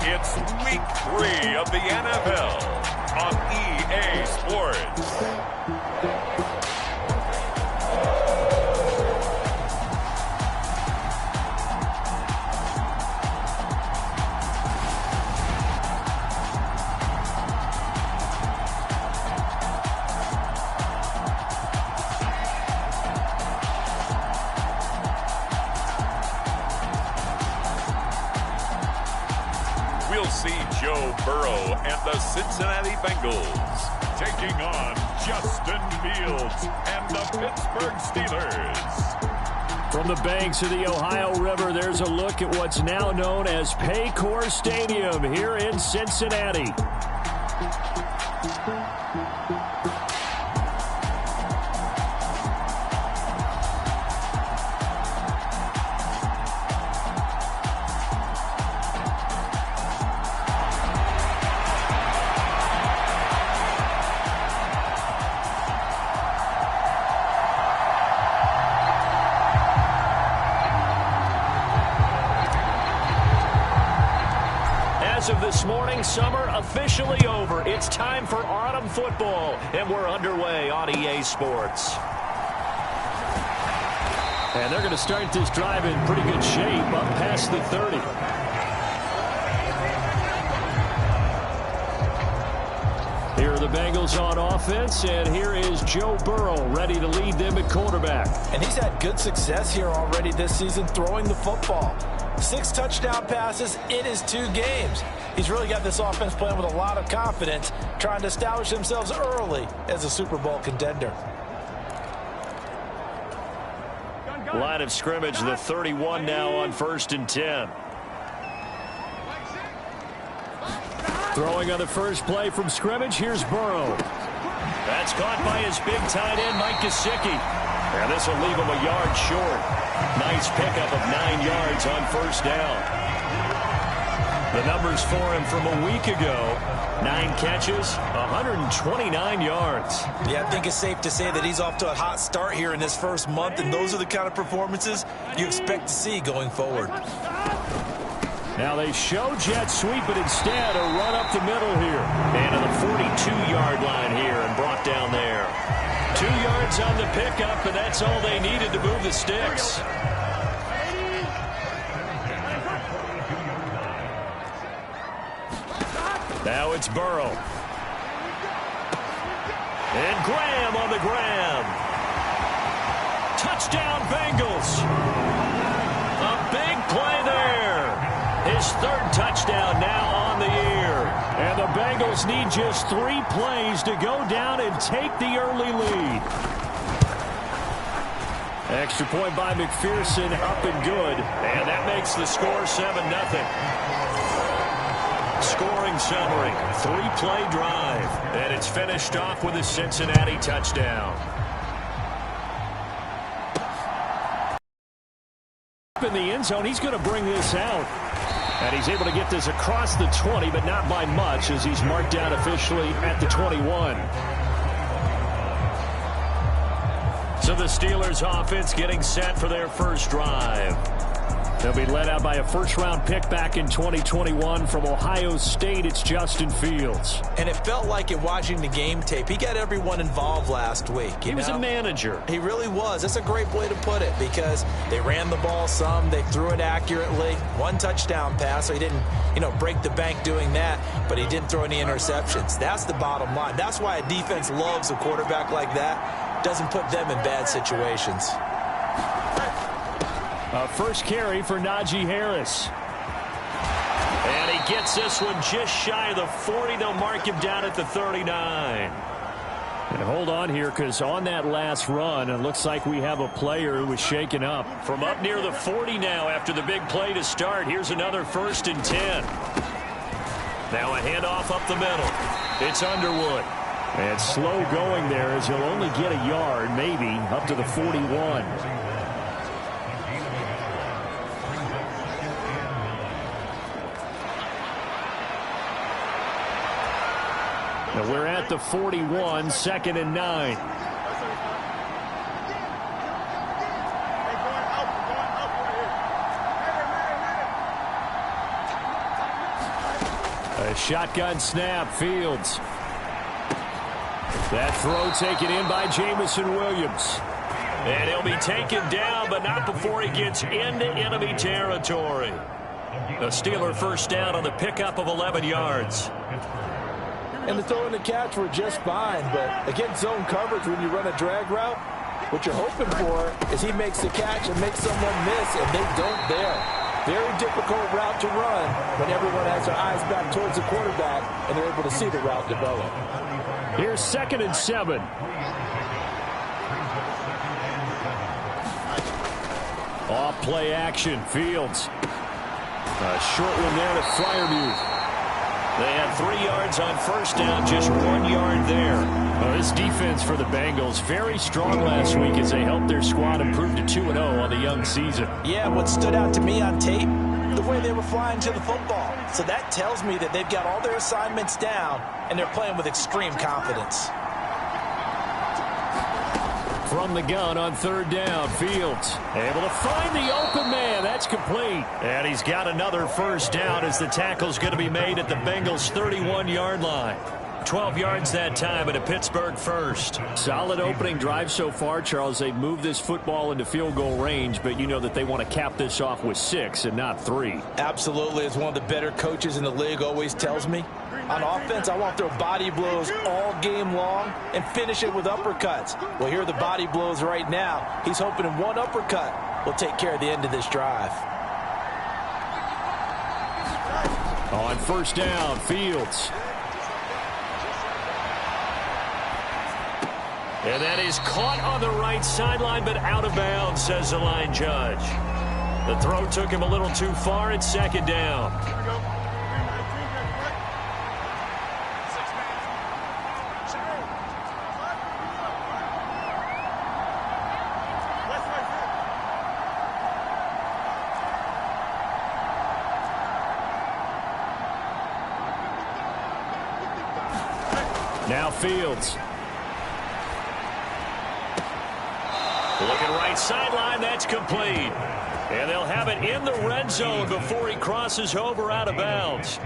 It's week 3 of the NFL on EA Sports. We'll see Joe Burrow and the Cincinnati Bengals taking on Justin Fields and the Pittsburgh Steelers. From the banks of the Ohio River, there's a look at what's now known as Paycor Stadium here in Cincinnati. As of this morning, summer officially over. It's time for autumn football, and we're underway on EA Sports. And they're going to start this drive in pretty good shape up past the 30. Here are the Bengals on offense, and here is Joe Burrow ready to lead them at quarterback. And he's had good success here already this season throwing the football. 6 touchdown passes in his 2 games. He's really got this offense playing with a lot of confidence, trying to establish themselves early as a Super Bowl contender. Line of scrimmage, the 31 now on 1st and 10. Throwing on the first play from scrimmage, here's Burrow. That's caught by his big tight end, Mike Gesicki. And this will leave him a yard short. Nice pickup of 9 yards on 1st down. The numbers for him from a week ago: 9 catches, 129 yards. Yeah, I think it's safe to say that he's off to a hot start here in this first month, and those are the kind of performances you expect to see going forward. Now they show jet sweep, but instead a run up the middle here. And to the 42-yard line here and brought down there. 2 yards on the pickup, and that's all they needed to move the sticks. Now it's Burrow. And Graham on the grab. Touchdown, Bengals. A big play there. His 3rd touchdown now on the year. And the Bengals need just 3 plays to go down and take the early lead. Extra point by McPherson, up and good. And that makes the score 7-0. Scoring summary: 3-play drive. And it's finished off with a Cincinnati touchdown. In the end zone, he's going to bring this out. And he's able to get this across the 20, but not by much, as he's marked down officially at the 21. So the Steelers offense getting set for their first drive. They'll be led out by a first-round pick back in 2021 from Ohio State. It's Justin Fields. And it felt like it watching the game tape. He got everyone involved last week. He was a manager. He really was. That's a great way to put it, because they ran the ball some. They threw it accurately. 1 touchdown pass, so he didn't, break the bank doing that, but he didn't throw any interceptions. That's the bottom line. That's why a defense loves a quarterback like that. Doesn't put them in bad situations. First carry for Najee Harris. And he gets this one just shy of the 40. They'll mark him down at the 39. And hold on here, because on that last run, it looks like we have a player who was shaken up. From up near the 40 now after the big play to start. Here's another 1st and 10. Now a handoff up the middle. It's Underwood. And slow going there, as he'll only get a yard, maybe, up to the 41. Now we're at the 41, 2nd and 9. A shotgun snap, Fields. That throw taken in by Jamison Williams. And he'll be taken down, but not before he gets into enemy territory. A Steeler first down on the pickup of 11 yards. And the throw and the catch were just fine, but against zone coverage when you run a drag route, what you're hoping for is he makes the catch and makes someone miss, and they don't there. Very difficult route to run when everyone has their eyes back towards the quarterback and they're able to see the route develop. Here's 2nd and 7. Off play action, Fields. A short one there to Freiermuth. They had 3 yards on first down, just 1 yard there. Well, this defense for the Bengals, very strong last week as they helped their squad improve to 2-0 on the young season. Yeah, what stood out to me on tape, the way they were flying to the football. So that tells me that they've got all their assignments down, and they're playing with extreme confidence. From the gun on 3rd down, Fields able to find the open man. That's complete. And he's got another first down as the tackle's going to be made at the Bengals' 31-yard line. 12 yards that time and a Pittsburgh first. Solid opening drive so far, Charles. They've moved this football into field goal range, but you know that they want to cap this off with 6 and not 3. Absolutely. As one of the better coaches in the league always tells me, on offense, I want to throw body blows all game long and finish it with uppercuts. Well, here are the body blows right now. He's hoping in one uppercut will take care of the end of this drive. On first down, Fields. And that is caught on the right sideline, but out of bounds, says the line judge. The throw took him a little too far. It's 2nd down. Now Fields. Looking right sideline, that's complete. And they'll have it in the red zone before he crosses over out of bounds.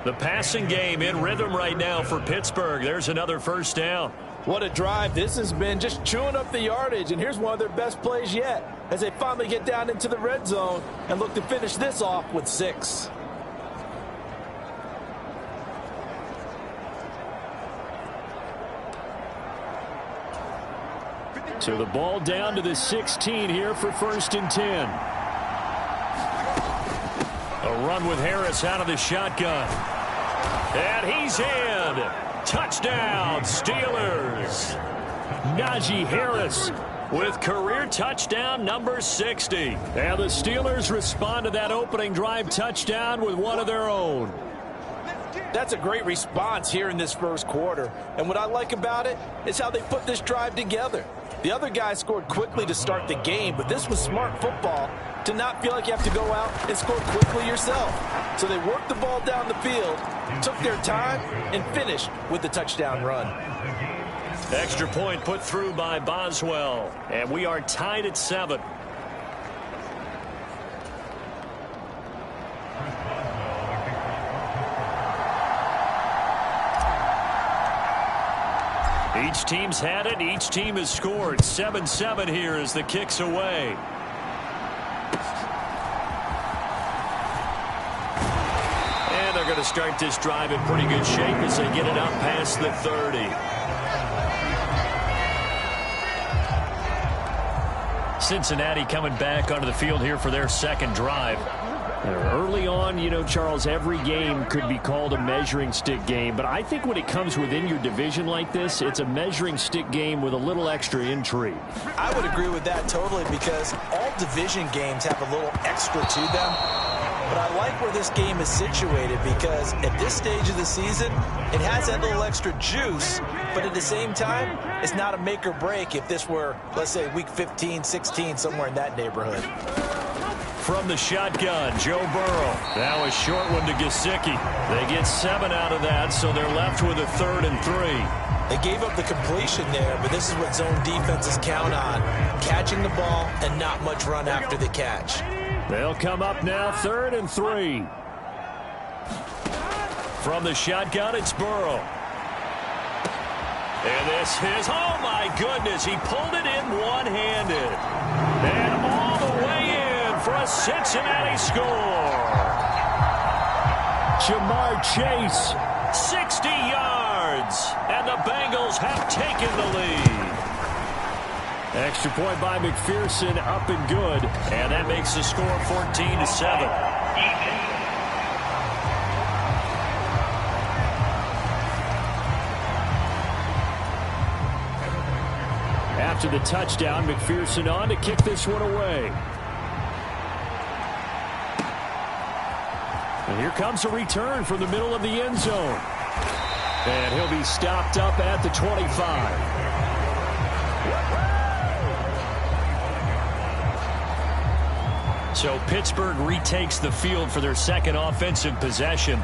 The passing game in rhythm right now for Pittsburgh. There's another first down. What a drive this has been, just chewing up the yardage. And here's one of their best plays yet as they finally get down into the red zone and look to finish this off with 6. So the ball down to the 16 here for 1st and 10. A run with Harris out of the shotgun. And he's in. Touchdown, Steelers. Najee Harris with career touchdown number 60. And the Steelers respond to that opening drive touchdown with one of their own. That's a great response here in this first quarter. And what I like about it is how they put this drive together. The other guy scored quickly to start the game, but this was smart football to not feel like you have to go out and score quickly yourself. So they worked the ball down the field, took their time, and finished with the touchdown run. Extra point put through by Boswell, and we are tied at 7. Each team's had it. Each team has scored. 7-7 here as the kick's away. And they're going to start this drive in pretty good shape as they get it up past the 30. Cincinnati coming back onto the field here for their second drive. Early on, you know, Charles, every game could be called a measuring stick game. But I think when it comes within your division like this, it's a measuring stick game with a little extra intrigue. I would agree with that totally because all division games have a little extra to them. But I like where this game is situated because at this stage of the season, it has that little extra juice. But at the same time, it's not a make or break if this were, let's say, week 15, 16, somewhere in that neighborhood. From the shotgun, Joe Burrow. Now a short one to Gesicki. They get 7 out of that, so they're left with a 3rd and 3. They gave up the completion there, but this is what zone defenses count on. Catching the ball and not much run after the catch. They'll come up now 3rd and 3. From the shotgun, it's Burrow. And this is, oh my goodness, he pulled it in one-handed. And all the way in for a Cincinnati score. Jamar Chase, 60 yards, and the Bengals have taken the lead. Extra point by McPherson, up and good, and that makes the score 14-7. After the touchdown, McPherson on to kick this one away. And here comes a return from the middle of the end zone. And he'll be stopped up at the 25. So Pittsburgh retakes the field for their second offensive possession.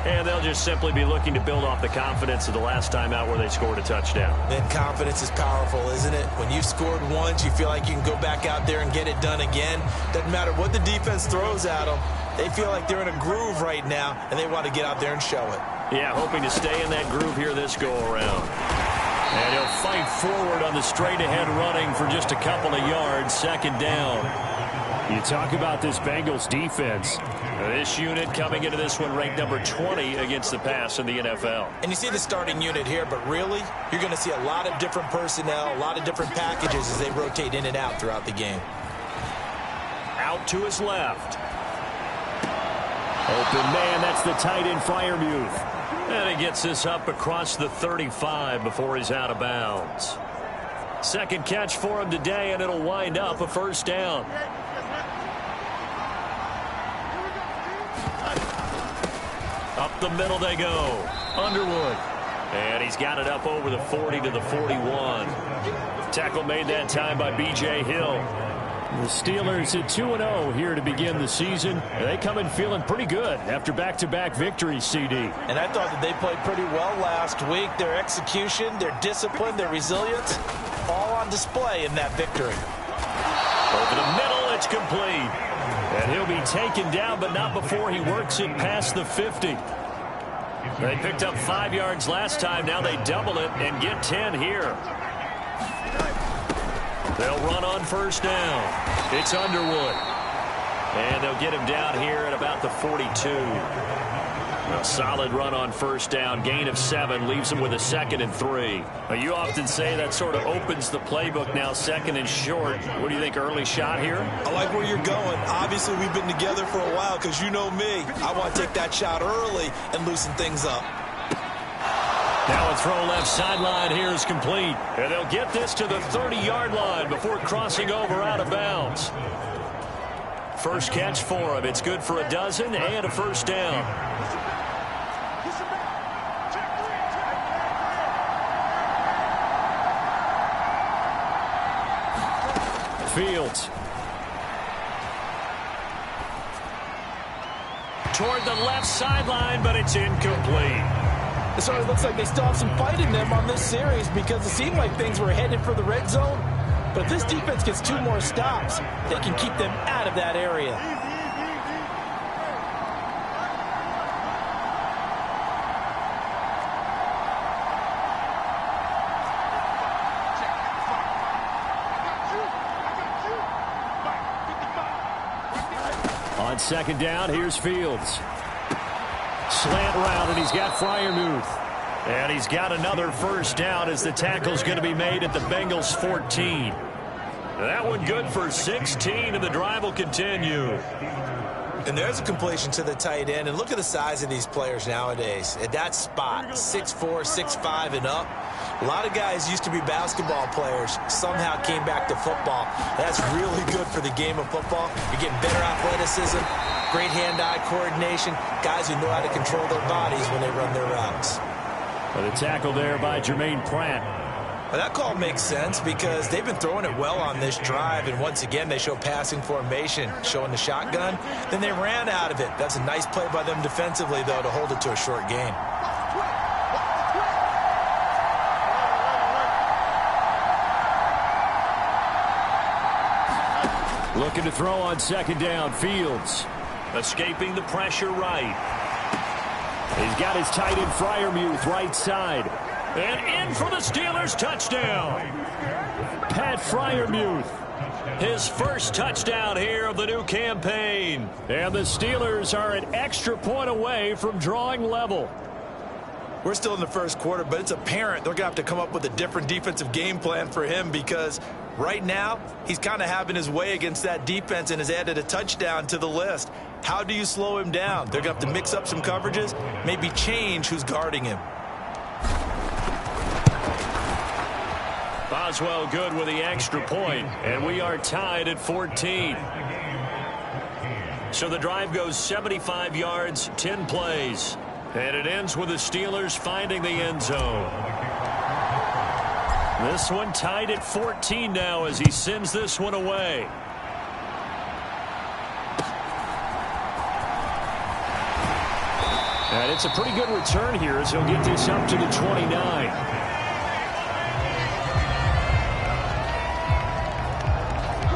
And they'll just simply be looking to build off the confidence of the last time out where they scored a touchdown. Then confidence is powerful, isn't it? When you've scored once, you feel like you can go back out there and get it done again. Doesn't matter what the defense throws at them. They feel like they're in a groove right now, and they want to get out there and show it. Yeah, hoping to stay in that groove here this go-around. And he'll fight forward on the straight-ahead running for just a couple of yards, second down. You talk about this Bengals defense. This unit coming into this one ranked number 20 against the pass in the NFL. And you see the starting unit here, but really, you're going to see a lot of different personnel, a lot of different packages as they rotate in and out throughout the game. Out to his left. Open man, that's the tight end Freiermuth. And he gets this up across the 35 before he's out of bounds. Second catch for him today, and it'll wind up a first down. Up the middle they go. Underwood. And he's got it up over the 40 to the 41. Tackle made that time by B.J. Hill. The Steelers at 2-0 here to begin the season. They come in feeling pretty good after back-to-back victories, CD. And I thought that they played pretty well last week. Their execution, their discipline, their resilience, all on display in that victory. Over the middle, it's complete. And he'll be taken down, but not before he works it past the 50. They picked up 5 yards last time. Now they double it and get 10 here. They'll run on first down. It's Underwood. And they'll get him down here at about the 42. A solid run on first down. Gain of 7 leaves him with a 2nd and 3. Now, you often say that sort of opens the playbook now, 2nd and short. What do you think, early shot here? I like where you're going. Obviously, we've been together for a while because you know me. I want to take that shot early and loosen things up. Now a throw left sideline here is complete. And they'll get this to the 30-yard line before crossing over out of bounds. First catch for him. It's good for a dozen and a first down. Fields. Toward the left sideline, but it's incomplete. It sort of looks like they still have some fight in them on this series because it seemed like things were headed for the red zone. But if this defense gets 2 more stops, they can keep them out of that area. On second down, here's Fields. Slant route, and he's got Freiermuth. And he's got another first down as the tackle's going to be made at the Bengals 14. That one good for 16, and the drive will continue. And there's a completion to the tight end. And look at the size of these players nowadays. At that spot, 6'4", 6'5", and up. A lot of guys used to be basketball players, somehow came back to football. That's really good for the game of football. You're getting better athleticism, great hand-eye coordination, guys who know how to control their bodies when they run their routes. Well, the tackle there by Jermaine Pratt. Well, that call makes sense because they've been throwing it well on this drive, and once again they show passing formation, showing the shotgun. Then they ran out of it. That's a nice play by them defensively, though, to hold it to a short gain. Looking to throw on second down, Fields. Escaping the pressure right. He's got his tight end Freiermuth right side. And in for the Steelers touchdown. Pat Freiermuth. His first touchdown here of the new campaign. And the Steelers are an extra point away from drawing level. We're still in the first quarter, but it's apparent they're going to have to come up with a different defensive game plan for him because right now he's kind of having his way against that defense and has added a touchdown to the list. How do you slow him down? They're going to have to mix up some coverages, maybe change who's guarding him. Boswell good with the extra point, and we are tied at 14. So the drive goes 75 yards, 10 plays. And it ends with the Steelers finding the end zone. This one tied at 14 now as he sends this one away. And it's a pretty good return here as he'll get this up to the 29.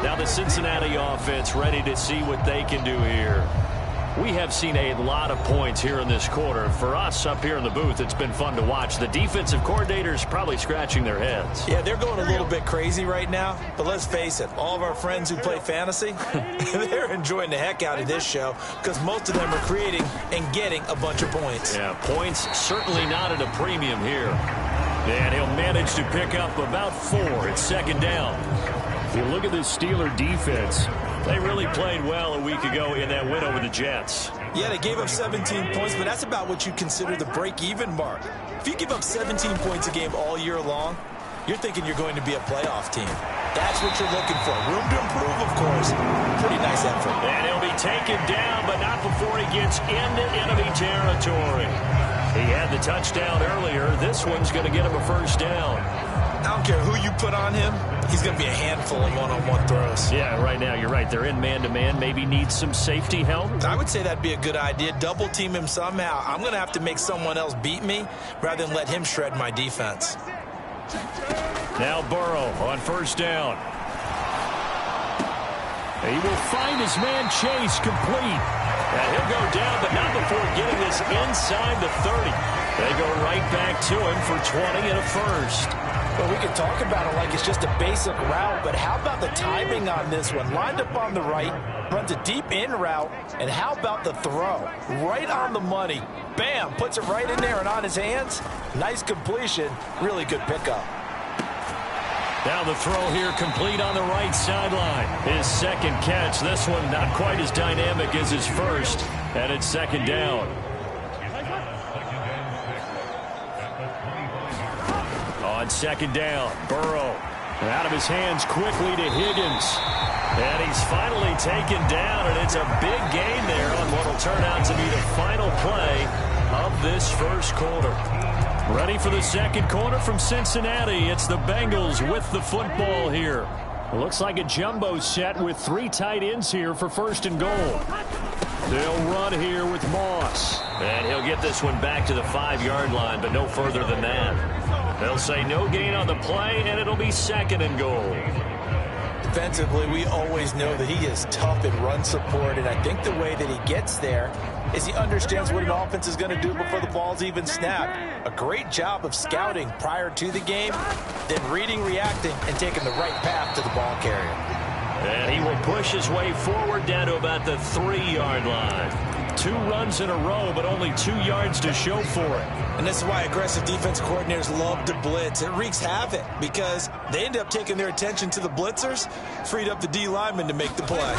Now the Cincinnati offense ready to see what they can do here. We have seen a lot of points here in this quarter. For us up here in the booth, it's been fun to watch. The defensive coordinators probably scratching their heads. Yeah, they're going a little bit crazy right now. But let's face it, all of our friends who play fantasy, they're enjoying the heck out of this show because most of them are creating and getting a bunch of points. Yeah, points certainly not at a premium here. And he'll manage to pick up about 4 at second down. If you look at this Steeler defense, they really played well a week ago in that win over the Jets. Yeah, they gave up 17 points, but that's about what you consider the break-even mark. If you give up 17 points a game all year long, you're thinking you're going to be a playoff team. That's what you're looking for. Room to improve, of course. Pretty nice effort. And he'll be taken down, but not before he gets into enemy territory. He had the touchdown earlier. This one's going to get him a first down. I don't care who you put on him. He's going to be a handful of one-on-one throws. Yeah, right now you're right. They're in man-to-man. Maybe needs some safety help. I would say that'd be a good idea. Double team him somehow. I'm going to have to make someone else beat me rather than let him shred my defense. Now Burrow on first down. He will find his man Chase complete. And he'll go down, but not before getting this inside the 30. They go right back to him for 20 and a first. Well, we can talk about it like it's just a basic route, but how about the timing on this one? Lined up on the right, runs a deep in route, and how about the throw? Right on the money. Bam, puts it right in there and on his hands. Nice completion, really good pickup. Now the throw here complete on the right sideline. His second catch. This one not quite as dynamic as his first, and it's second down. On second down, Burrow out of his hands quickly to Higgins. And he's finally taken down, and it's a big gain there on what will turn out to be the final play of this first quarter. Ready for the second quarter from Cincinnati. It's the Bengals with the football here. It looks like a jumbo set with 3 tight ends here for first and goal. They'll run here with Moss. And he'll get this one back to the 5-yard line, but no further than that. They'll say no gain on the play, and it'll be second and goal. Defensively, we always know that he is tough in run support, and I think the way that he gets there is he understands what an offense is going to do before the ball's even snapped. A great job of scouting prior to the game, then reading, reacting, and taking the right path to the ball carrier. And he will push his way forward down to about the 3-yard line. 2 runs in a row, but only 2 yards to show for it. And this is why aggressive defense coordinators love to blitz. It wreaks havoc because they end up taking their attention to the blitzers, freed up the D lineman to make the play.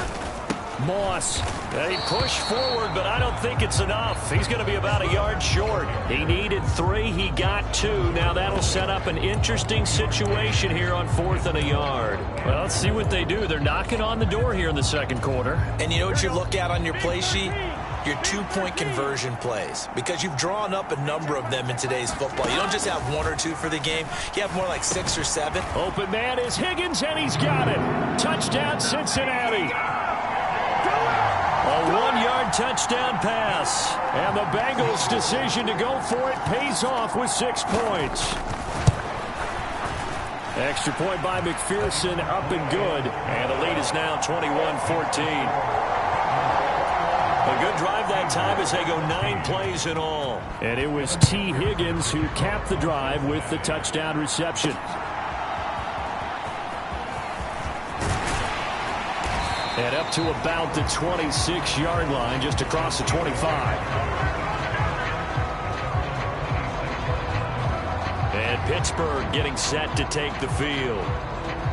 Moss, they push forward, but I don't think it's enough. He's going to be about a yard short. He needed 3. He got 2. Now that'll set up an interesting situation here on 4th and a yard. Well, let's see what they do. They're knocking on the door here in the second quarter. And you know what you look at on your play sheet? Your 2-point conversion plays, because you've drawn up a number of them in today's football. You don't just have 1 or 2 for the game. You have more like 6 or 7. Open man is Higgins, and he's got it. Touchdown, Cincinnati. A 1-yard touchdown pass. And the Bengals' decision to go for it pays off with 6 points. Extra point by McPherson, up and good. And the lead is now 21-14. A good drive that time as they go 9 plays in all. And it was T. Higgins who capped the drive with the touchdown reception. And up to about the 26-yard line, just across the 25. And Pittsburgh getting set to take the field.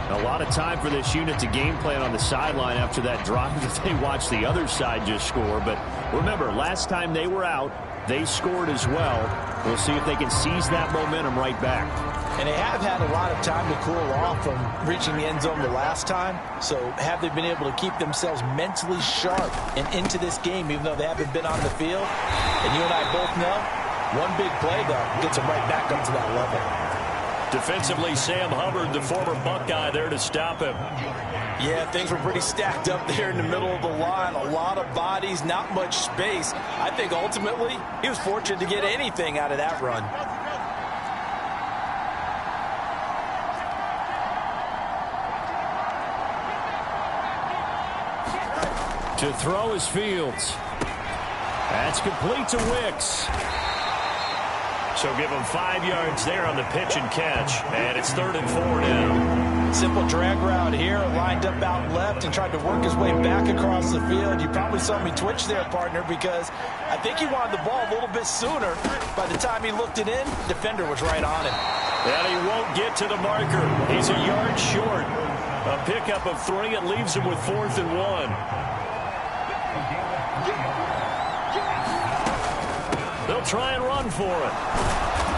A lot of time for this unit to game plan on the sideline after that drive that they watched the other side just score. But remember, last time they were out, they scored as well. We'll see if they can seize that momentum right back. And they have had a lot of time to cool off from reaching the end zone the last time. So have they been able to keep themselves mentally sharp and into this game, even though they haven't been on the field? And you and I both know, one big play, though, gets them right back up to that level. Defensively, Sam Hubbard, the former Buckeye, there to stop him. Yeah, things were pretty stacked up there in the middle of the line. A lot of bodies, not much space. I think ultimately he was fortunate to get anything out of that run. To throw is Fields. That's complete to Wicks. So give him 5 yards there on the pitch and catch. And it's 3rd and 4 now. Simple drag route here, lined up out left and tried to work his way back across the field. You probably saw me twitch there, partner, because I think he wanted the ball a little bit sooner. By the time he looked it in, defender was right on him. And he won't get to the marker. He's a yard short. A pickup of 3. It leaves him with 4th and 1. They'll try and run for it.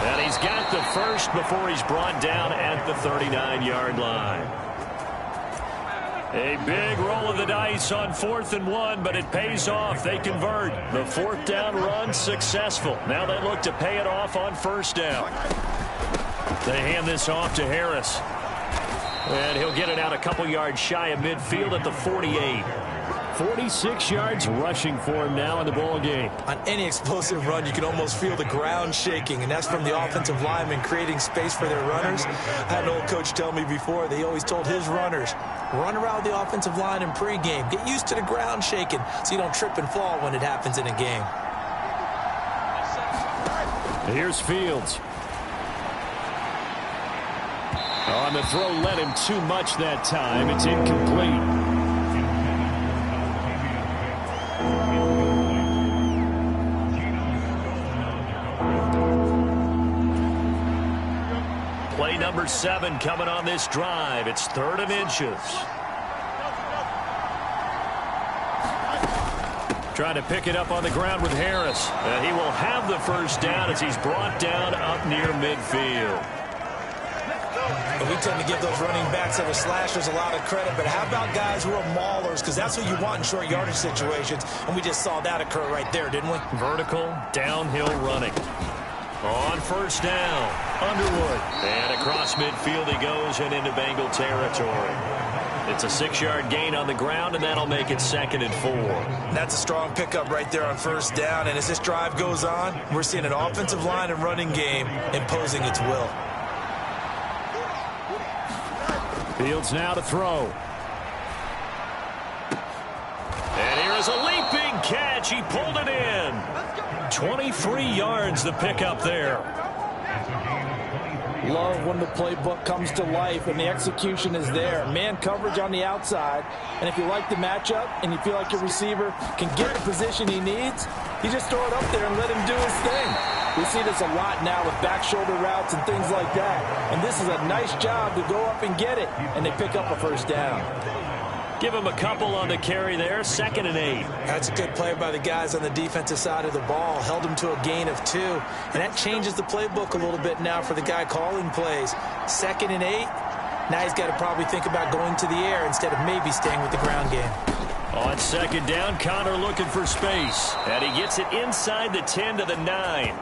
And he's got the first before he's brought down at the 39-yard line. A big roll of the dice on 4th and 1, but it pays off. They convert. The 4th down run successful. Now they look to pay it off on 1st down. They hand this off to Harris. And he'll get it out a couple yards shy of midfield at the 48. 46 yards rushing for him now in the ball game. On any explosive run, you can almost feel the ground shaking, and that's from the offensive linemen creating space for their runners. I had an old coach tell me before, they always told his runners, run around the offensive line in pregame. Get used to the ground shaking so you don't trip and fall when it happens in a game. Here's Fields. On the throw, led him too much that time. It's incomplete. Play number 7 coming on this drive. It's 3rd and inches. Trying to pick it up on the ground with Harris. He will have the first down as he's brought down up near midfield. We tend to give those running backs that are slashers a lot of credit, but how about guys who are maulers? Because that's what you want in short yardage situations, and we just saw that occur right there, didn't we? Vertical, downhill running. On 1st down, Underwood. And across midfield he goes and into Bengal territory. It's a 6-yard gain on the ground, and that'll make it 2nd and 4. That's a strong pickup right there on 1st down, and as this drive goes on, we're seeing an offensive line and running game imposing its will. Fields now to throw. And here is a leaping catch. He pulled it in. 23 yards the pickup there. Love when the playbook comes to life and the execution is there. Man coverage on the outside. And if you like the matchup and you feel like your receiver can get the position he needs, you just throw it up there and let him do his thing. We see this a lot now with back shoulder routes and things like that. And this is a nice job to go up and get it. And they pick up a 1st down. Give him a couple on the carry there. 2nd and 8. That's a good play by the guys on the defensive side of the ball. Held him to a gain of 2. And that changes the playbook a little bit now for the guy calling plays. 2nd and 8. Now he's got to probably think about going to the air instead of maybe staying with the ground game. On 2nd down, Connor looking for space. And he gets it inside the 10 to the 9.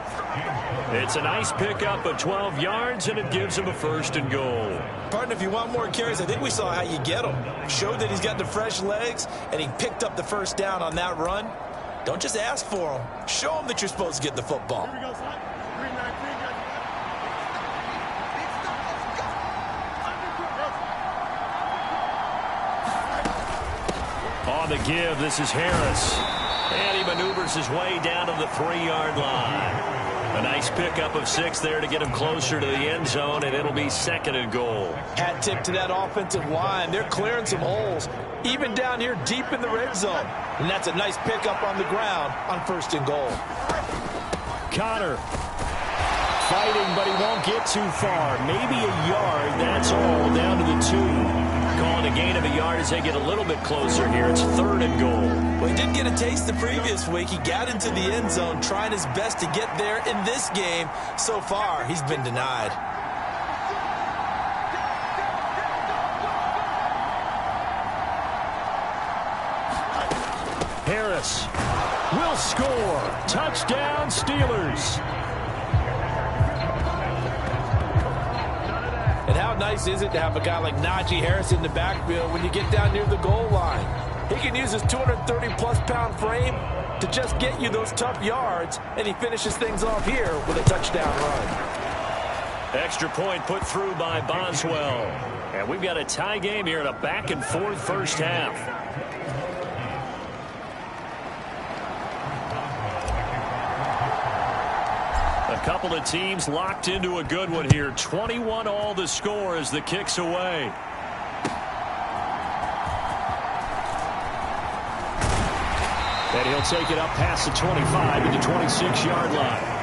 It's a nice pickup of 12 yards, and it gives him a 1st and goal. Partner, if you want more carries, I think we saw how you get him. Showed that he's got the fresh legs, and he picked up the 1st down on that run. Don't just ask for him. Show him that you're supposed to get the football. On the give, this is Harris. And he maneuvers his way down to the 3-yard line. A nice pickup of 6 there to get him closer to the end zone, and it'll be 2nd and goal. Hat tip to that offensive line. They're clearing some holes, even down here deep in the red zone. And that's a nice pickup on the ground on 1st and goal. Connor fighting, but he won't get too far. Maybe a yard, that's all, down to the 2. Calling a gain of a yard as they get a little bit closer here. It's 3rd and goal. Well, he did get a taste the previous week. He got into the end zone, trying his best to get there in this game. So far, he's been denied. Harris will score. Touchdown, Steelers. And how nice is it to have a guy like Najee Harris in the backfield when you get down near the goal line? He can use his 230-plus pound frame to just get you those tough yards, and he finishes things off here with a touchdown run. Extra point put through by Boswell. And we've got a tie game here in a back-and-forth first half. A couple of teams locked into a good one here. 21 all the score as the kick's away. And he'll take it up past the 25 to the 26-yard line.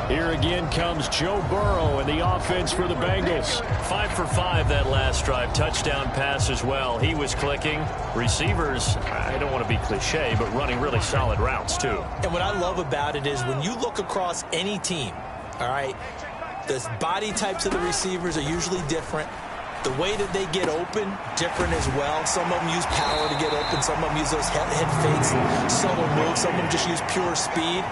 Here again comes Joe Burrow and the offense for the Bengals. 5 for 5 that last drive. Touchdown pass as well. He was clicking. Receivers, I don't want to be cliche, but running really solid routes too. And what I love about it is when you look across any team, all right, the body types of the receivers are usually different. The way that they get open, different as well. Some of them use power to get open. Some of them use those head fakes and solo moves. Some of them just use pure speed.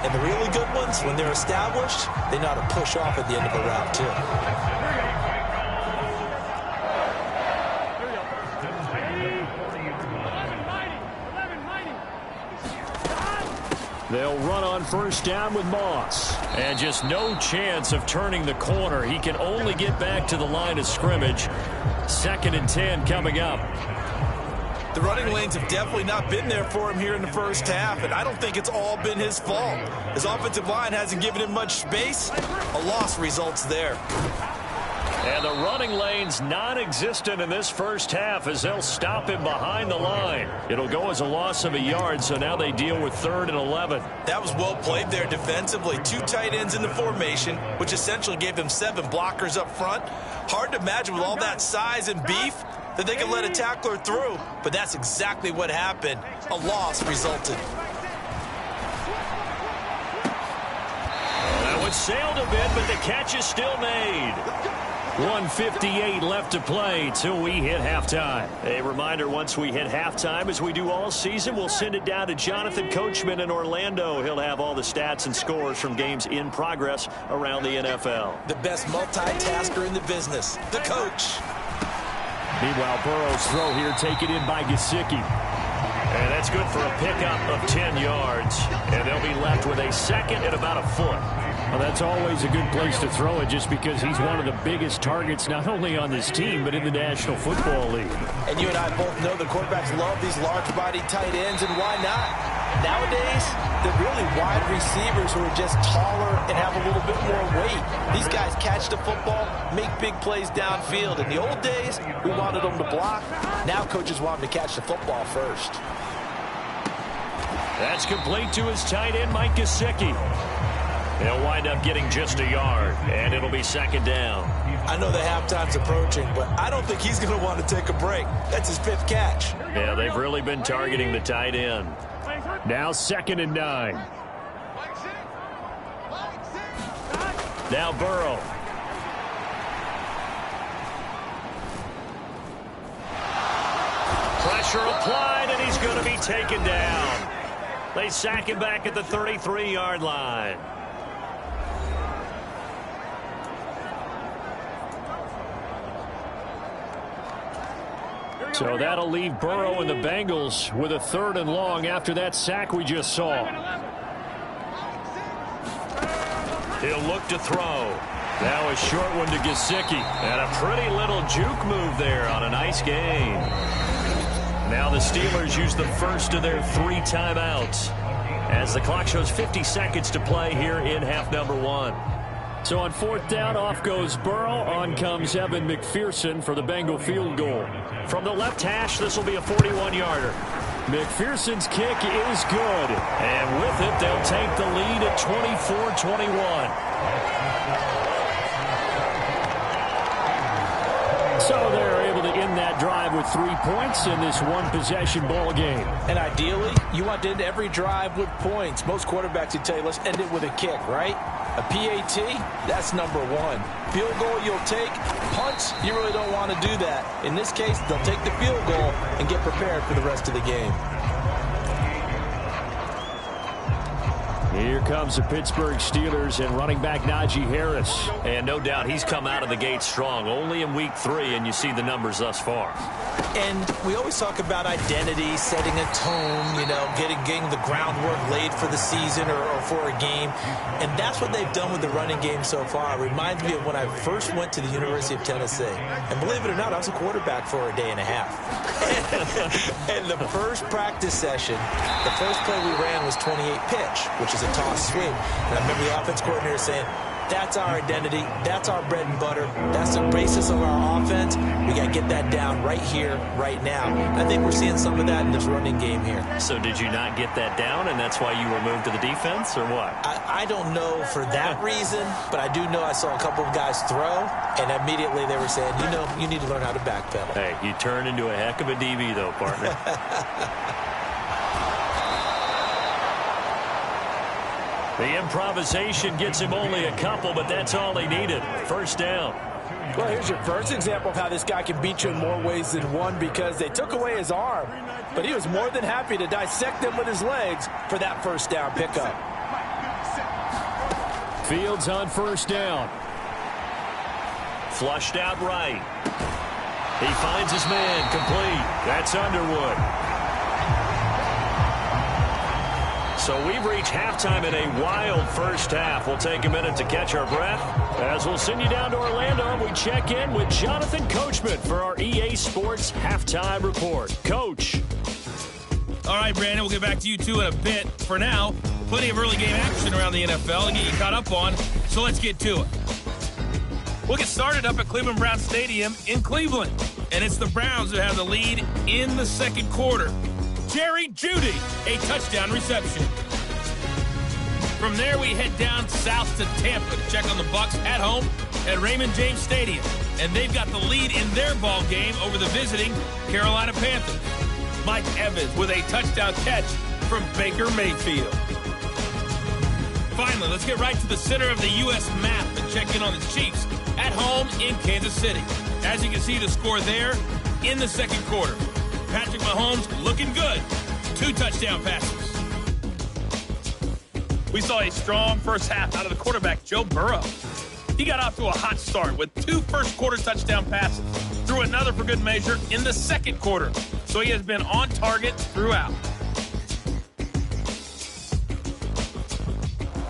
And the really good ones, when they're established, they know how to push off at the end of a route, too. They'll run on first down with Moss. And just no chance of turning the corner. He can only get back to the line of scrimmage. 2nd and 10 coming up. The running lanes have definitely not been there for him here in the first half, and I don't think it's all been his fault. His offensive line hasn't given him much space. A loss results there. And the running lane's non-existent in this first half as they'll stop him behind the line. It'll go as a loss of a yard, so now they deal with 3rd and 11. That was well played there defensively. 2 tight ends in the formation, which essentially gave them 7 blockers up front. Hard to imagine with all that size and beef that they could let a tackler through, but that's exactly what happened. A loss resulted. That one sailed a bit, but the catch is still made. 1:58 left to play till we hit halftime. A reminder, once we hit halftime, as we do all season, we'll send it down to Jonathan Coachman in Orlando. He'll have all the stats and scores from games in progress around the NFL. The best multitasker in the business, the coach. Meanwhile, Burrow's throw here taken in by Gesicki. And that's good for a pickup of 10 yards. And they'll be left with a 2nd and about a foot. Well, that's always a good place to throw it just because he's one of the biggest targets not only on this team but in the National Football League. And you and I both know the quarterbacks love these large-body tight ends, and why not? Nowadays, they're really wide receivers who are just taller and have a little bit more weight. These guys catch the football, make big plays downfield. In the old days, we wanted them to block. Now coaches want them to catch the football first. That's complete to his tight end, Mike Gesicki. They'll wind up getting just a yard, and it'll be 2nd down. I know the halftime's approaching, but I don't think he's going to want to take a break. That's his 5th catch. Yeah, they've really been targeting the tight end. Now 2nd and 9. Now Burrow. Pressure applied, and he's going to be taken down. They sack him back at the 33-yard line. So that'll leave Burrow and the Bengals with a 3rd and long after that sack we just saw. He'll look to throw. Now a short one to Gesicki. And a pretty little juke move there on a nice gain. Now the Steelers use the first of their 3 timeouts as the clock shows 50 seconds to play here in half number 1. So on 4th down, off goes Burrow. On comes Evan McPherson for the Bengal field goal. From the left hash, this will be a 41-yarder. McPherson's kick is good. And with it, they'll take the lead at 24-21. So they're able to end that drive with 3 points in this one-possession ball game. And ideally, you want to end every drive with points. Most quarterbacks would tell you, let's end it with a kick, right? A PAT, that's number 1. Field goal you'll take. Punts, you really don't want to do that. In this case, they'll take the field goal and get prepared for the rest of the game. Here comes the Pittsburgh Steelers and running back Najee Harris. And no doubt he's come out of the gate strong. Only in week 3, and you see the numbers thus far. And we always talk about identity, setting a tone, you know, getting the groundwork laid for the season or for a game. And that's what they've done with the running game so far. It reminds me of when I first went to the University of Tennessee. And believe it or not, I was a quarterback for a day and a half. And the first practice session, the first play we ran was 28 pitch, which is a toss sweep. And I remember the offense coordinator saying, that's our identity. That's our bread and butter. That's the basis of our offense. We got to get that down right here, right now. I think we're seeing some of that in this running game here. So did you not get that down, and that's why you were moved to the defense, or what? I don't know for that reason, but I do know I saw a couple of guys throw, and immediately they were saying, you know, you need to learn how to backpedal. Hey, you turned into a heck of a DB, though, partner. The improvisation gets him only a couple, but that's all he needed. First down. Well, here's your first example of how this guy can beat you in more ways than one, because they took away his arm, but he was more than happy to dissect them with his legs for that first down pickup. Fields on first down. Flushed out right. He finds his man, complete. That's Underwood. So we've reached halftime in a wild first half. We'll take a minute to catch our breath as we'll send you down to Orlando and we check in with Jonathan Coachman for our EA Sports Halftime Report. Coach. All right, Brandon, we'll get back to you two in a bit. For now, plenty of early game action around the NFL to get you caught up on, so let's get to it. We'll get started up at Cleveland Browns Stadium in Cleveland, and it's the Browns who have the lead in the second quarter. Jerry Jeudy, a touchdown reception. From there, we head down south to Tampa to check on the Bucs at home at Raymond James Stadium. And they've got the lead in their ball game over the visiting Carolina Panthers. Mike Evans with a touchdown catch from Baker Mayfield. Finally, let's get right to the center of the U.S. map and check in on the Chiefs at home in Kansas City. As you can see, the score there in the second quarter. Patrick Mahomes looking good. 2 touchdown passes. We saw a strong first half out of the quarterback, Joe Burrow. He got off to a hot start with 2 first-quarter touchdown passes. Threw another for good measure in the second quarter. So he has been on target throughout.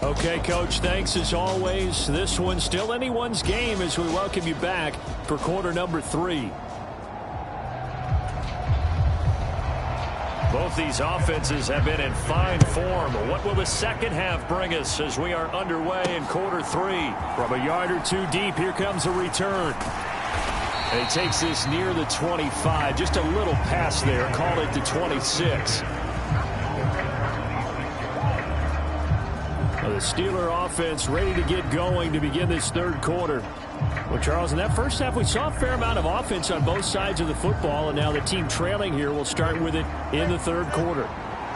Okay, Coach, thanks as always. This one's still anyone's game as we welcome you back for quarter number 3. Both these offenses have been in fine form. What will the second half bring us as we are underway in quarter 3? From a yard or 2 deep, here comes a return. And he takes this near the 25. Just a little pass there. Called it the 26. Well, the Steeler offense ready to get going to begin this third quarter. Well, Charles, in that first half, we saw a fair amount of offense on both sides of the football, and now the team trailing here will start with it in the third quarter.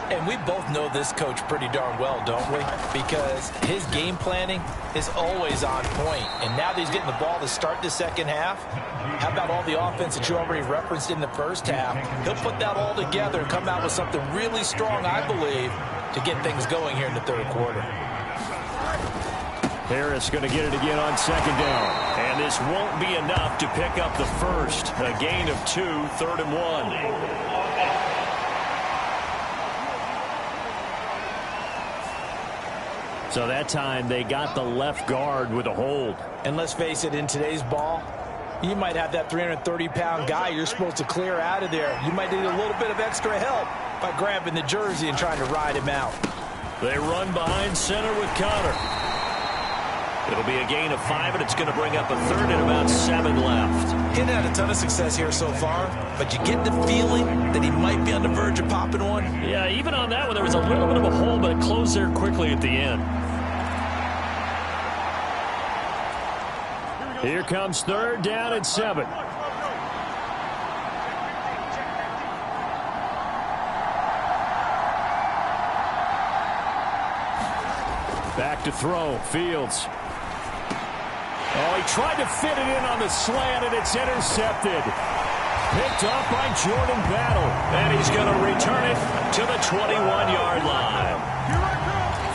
And we both know this coach pretty darn well, don't we? Because his game planning is always on point. And now that he's getting the ball to start the second half, how about all the offense that you already referenced in the first half? He'll put that all together and come out with something really strong, I believe, to get things going here in the third quarter. Harris going to get it again on second down. And this won't be enough to pick up the first. A gain of 2, 3rd and 1. So that time they got the left guard with a hold. And let's face it, in today's ball, you might have that 330-pound guy you're supposed to clear out of there. You might need a little bit of extra help by grabbing the jersey and trying to ride him out. They run behind center with Connor. It'll be a gain of 5, and it's going to bring up a third and about 7 left. He hadn't had a ton of success here so far, but you get the feeling that he might be on the verge of popping one. Yeah, even on that one, there was a little bit of a hole, but it closed there quickly at the end. Here comes 3rd down and 7. Back to throw, Fields. Oh, he tried to fit it in on the slant, and it's intercepted. Picked off by Jordan Battle. And he's going to return it to the 21-yard line.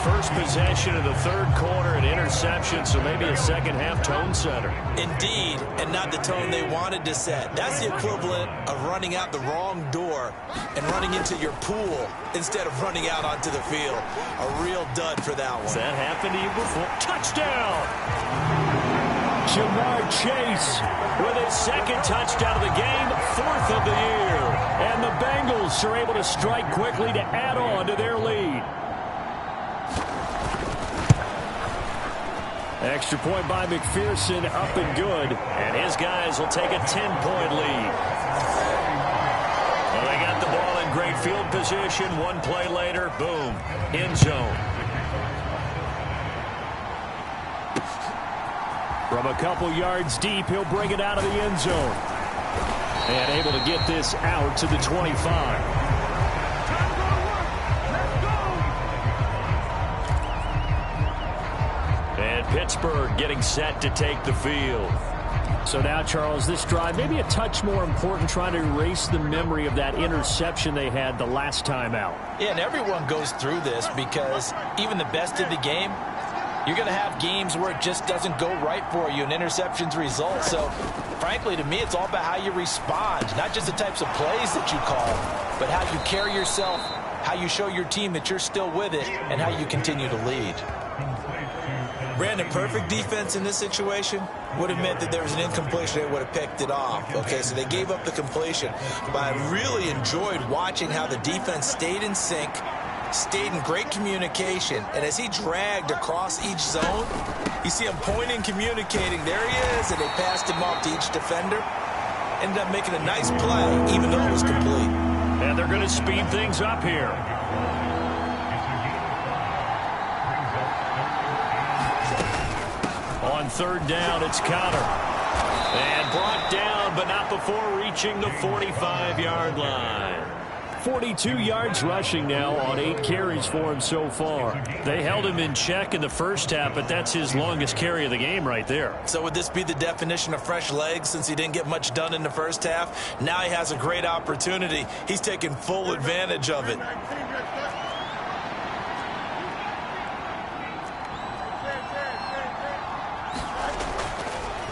First possession of the 3rd quarter, an interception, so maybe a second-half tone setter. Indeed, and not the tone they wanted to set. That's the equivalent of running out the wrong door and running into your pool instead of running out onto the field. A real dud for that one. Has that happened to you before? Touchdown! Jamar Chase with his 2nd touchdown of the game, 4th of the year. And the Bengals are able to strike quickly to add on to their lead. Extra point by McPherson, up and good. And his guys will take a 10-point lead. Well, they got the ball in great field position. One play later, boom, end zone. From a couple yards deep, he'll bring it out of the end zone. And able to get this out to the 25. Pittsburgh getting set to take the field. So now, Charles, this drive maybe a touch more important, trying to erase the memory of that interception they had the last time out. Yeah, and everyone goes through this because even the best of the game, you're going to have games where it just doesn't go right for you and interceptions result. So, frankly, to me, it's all about how you respond, not just the types of plays that you call, but how you carry yourself, how you show your team that you're still with it, and how you continue to lead. Brandon, perfect defense in this situation would have meant that there was an incompletion. They would have picked it off. Okay, so they gave up the completion. But I really enjoyed watching how the defense stayed in sync, stayed in great communication. And as he dragged across each zone, you see him pointing, communicating. There he is, and they passed him off to each defender. Ended up making a nice play, even though it was complete. And they're going to speed things up here. On 3rd down, it's Connor. And brought down, but not before reaching the 45-yard line. 42 yards rushing now on 8 carries for him so far. They held him in check in the first half, but that's his longest carry of the game right there. So would this be the definition of fresh legs since he didn't get much done in the first half? Now he has a great opportunity. He's taking full advantage of it.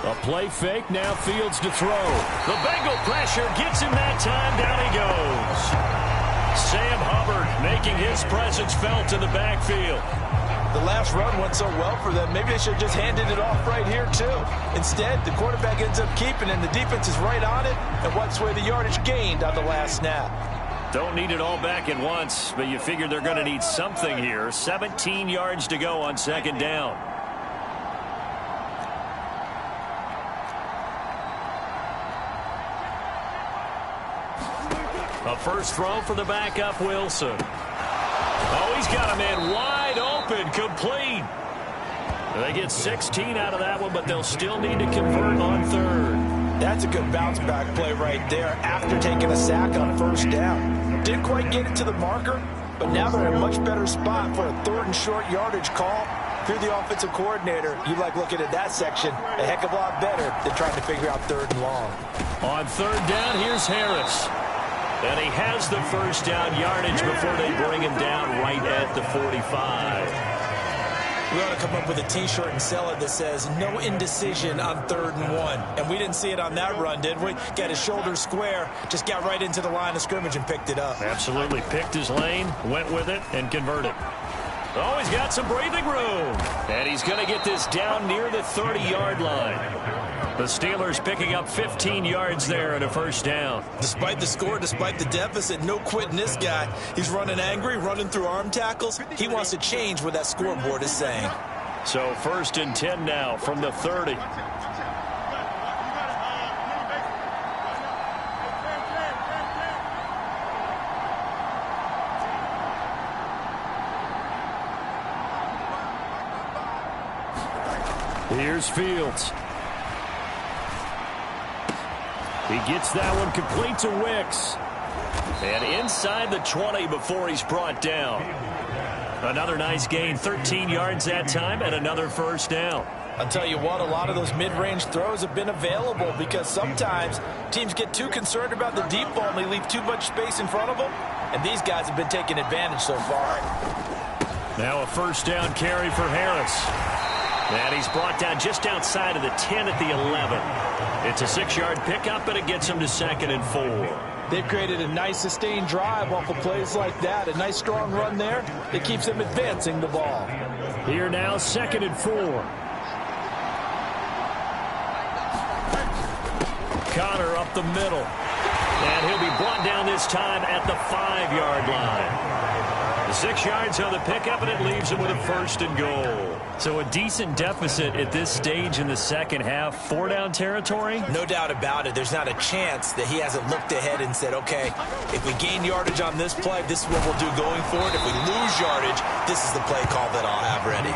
A play fake, now Fields to throw. The Bengal pressure gets him that time, down he goes. Sam Hubbard making his presence felt in the backfield. The last run went so well for them, maybe they should have just handed it off right here too. Instead, the quarterback ends up keeping it, and the defense is right on it and wipes away the yardage gained on the last snap. Don't need it all back at once, but you figure they're going to need something here. 17 yards to go on 2nd down. A first throw for the backup, Wilson. Oh, he's got a man wide open, complete. They get 16 out of that one, but they'll still need to convert on 3rd. That's a good bounce-back play right there after taking a sack on 1st down. Didn't quite get it to the marker, but now they're in a much better spot for a 3rd and short yardage call. If you're the offensive coordinator, you like looking at that section a heck of a lot better than trying to figure out 3rd and long. On 3rd down, here's Harris. And he has the first down yardage before they bring him down right at the 45. We ought to come up with a T-shirt and sell it that says no indecision on 3rd and 1. And we didn't see it on that run, did we? Got his shoulder square, just got right into the line of scrimmage and picked it up. Absolutely. Picked his lane, went with it, and converted. Oh, he's got some breathing room. And he's going to get this down near the 30-yard line. The Steelers picking up 15 yards there and a first down. Despite the score, despite the deficit, no quitting this guy. He's running angry, running through arm tackles. He wants to change what that scoreboard is saying. So 1st and 10 now from the 30. Here's Fields. He gets that one complete to Wicks. And inside the 20 before he's brought down. Another nice gain, 13 yards that time, and another first down. I'll tell you what, a lot of those mid-range throws have been available because sometimes teams get too concerned about the deep ball and they leave too much space in front of them. And these guys have been taking advantage so far. Now a first down carry for Harris. And he's brought down just outside of the 10 at the 11. It's a 6-yard pickup, and it gets him to 2nd and 4. They've created a nice sustained drive off of plays like that. A nice strong run there that keeps them advancing the ball. Here now, 2nd and 4. Connor up the middle. And he'll be brought down this time at the 5-yard line. 6 yards on the pickup, and it leaves him with a 1st and goal. So a decent deficit at this stage in the second half. 4-down territory? No doubt about it. There's not a chance that he hasn't looked ahead and said, okay, if we gain yardage on this play, this is what we'll do going forward. If we lose yardage, this is the play call that I'll have ready.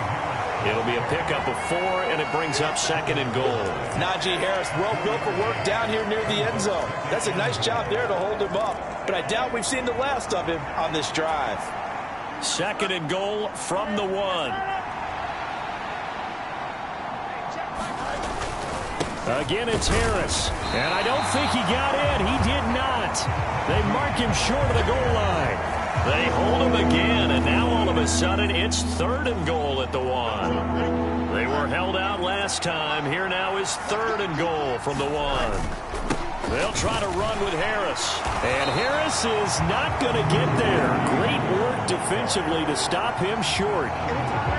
It'll be a pickup of 4, and it brings up 2nd and goal. Najee Harris, well built for work down here near the end zone. That's a nice job there to hold him up. But I doubt we've seen the last of him on this drive. 2nd and goal from the 1. Again, it's Harris. And I don't think he got in. He did not. They mark him short of the goal line. They hold him again, and now all of a sudden it's 3rd and goal at the 1. They were held out last time. Here now is 3rd and goal from the 1. They'll try to run with Harris. And Harris is not going to get there. Great work defensively to stop him short.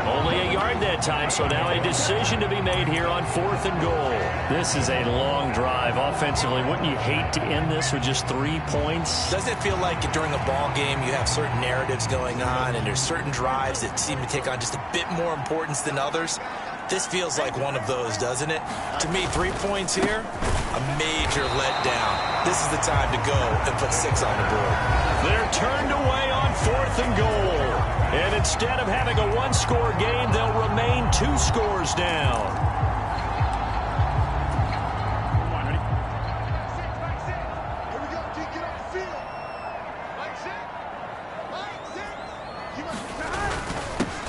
Only a yard that time, so now a decision to be made here on 4th and goal. This is a long drive offensively. Wouldn't you hate to end this with just 3 points? Doesn't it feel like during a ball game you have certain narratives going on and there's certain drives that seem to take on just a bit more importance than others? This feels like one of those, doesn't it? To me, 3 points here, a major letdown. This is the time to go and put 6 on the board. They're turned away on 4th and goal. And instead of having a 1-score game, they'll remain 2 scores down.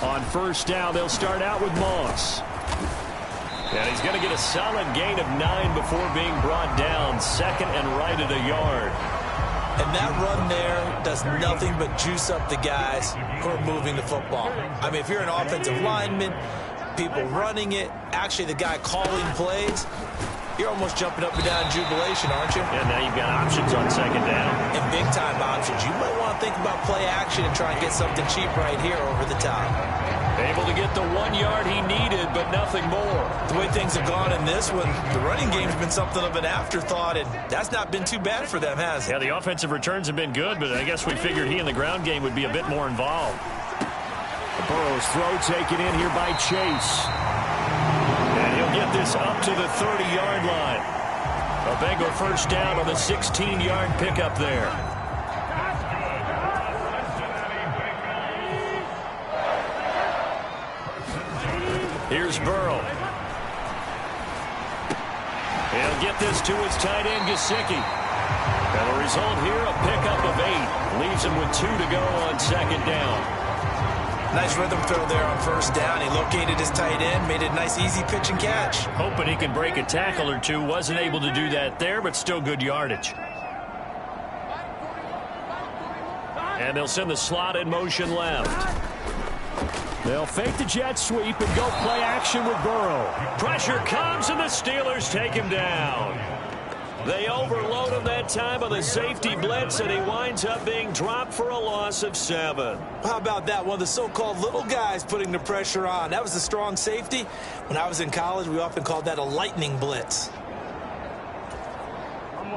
On 1st down, they'll start out with Moss. And he's going to get a solid gain of 9 before being brought down. 2nd and right at a yard. And that run there does nothing but juice up the guys who are moving the football. I mean, if you're an offensive lineman, people running it, actually the guy calling plays, you're almost jumping up and down in jubilation, aren't you? And now you've got options on 2nd down. And big-time options. You might want to think about play action and try and get something cheap right here over the top. Able to get the 1 yard he needed, but nothing more. The way things have gone in this one, the running game's been something of an afterthought, and that's not been too bad for them, has it? Yeah, the offensive returns have been good, but I guess we figured he in the ground game would be a bit more involved. Burrow's throw taken in here by Chase. And he'll get this up to the 30-yard line. A Bengal first down on the 16-yard pickup there. Here's Burrow. He'll get this to his tight end, Gesicki. And the result here, a pickup of 8. Leaves him with 2 to go on 2nd down. Nice rhythm throw there on 1st down. He located his tight end, made it a nice, easy pitch and catch. Hoping he can break a tackle or two. Wasn't able to do that there, but still good yardage. And they'll send the slot in motion left. They'll fake the jet sweep and go play action with Burrow. Pressure comes, and the Steelers take him down. They overload him that time on the safety blitz, and he winds up being dropped for a loss of 7. How about that? One of the so-called little guys putting the pressure on. That was the strong safety. When I was in college, we often called that a lightning blitz.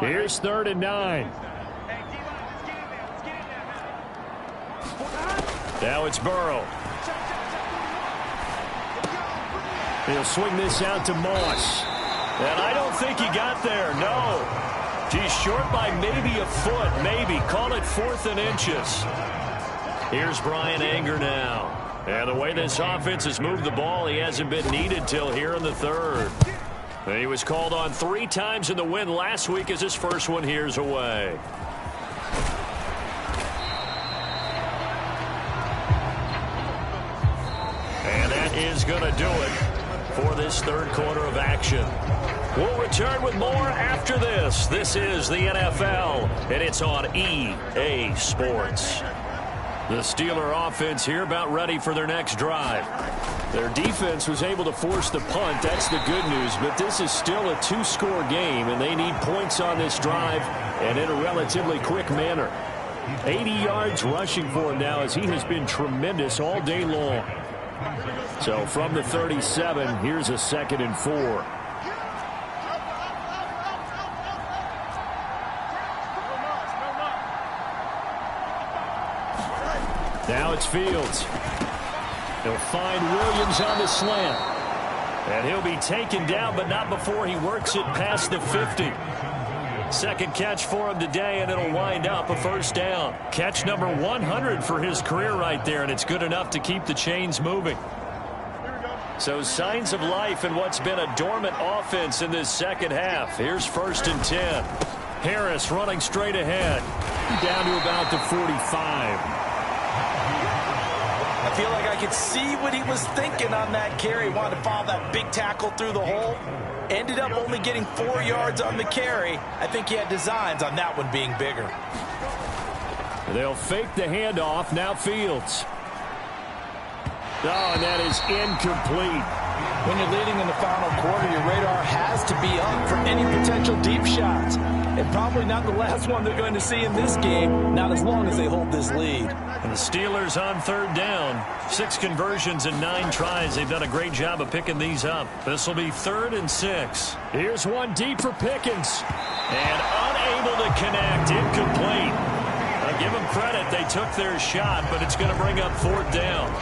Here's 3rd and 9. Now it's Burrow. He'll swing this out to Moss. And I don't think he got there, no. He's short by maybe a foot, maybe. Call it 4th and inches. Here's Brian Anger now. And the way this offense has moved the ball, he hasn't been needed till here in the 3rd. He was called on 3 times in the win last week as his first one here's away. And that is going to do it for this 3rd quarter of action. We'll return with more after this. This is the NFL, and it's on EA Sports. The Steeler offense here about ready for their next drive. Their defense was able to force the punt. That's the good news, but this is still a 2-score game, and they need points on this drive and in a relatively quick manner. 80 yards rushing for him now as he has been tremendous all day long. So from the 37, here's a 2nd and 4. Now it's Fields. He'll find Williams on the slant. And he'll be taken down, but not before he works it past the 50. Second catch for him today, and it'll wind up a 1st down. Catch number 100 for his career right there, and it's good enough to keep the chains moving. So signs of life in what's been a dormant offense in this second half. Here's 1st and 10. Harris running straight ahead. Down to about the 45. I feel like I could see what he was thinking on that carry. Wanted to follow that big tackle through the hole. Ended up only getting 4 yards on the carry. I think he had designs on that one being bigger. They'll fake the handoff. Now Fields. Oh, and that is incomplete. When you're leading in the final quarter, your radar has to be up for any potential deep shots. And probably not the last one they're going to see in this game, not as long as they hold this lead. And the Steelers on 3rd down. 6 conversions and 9 tries. They've done a great job of picking these up. This will be 3rd and 6. Here's one deep for Pickens. And unable to connect. Incomplete. I'll give them credit. They took their shot, but it's going to bring up 4th down.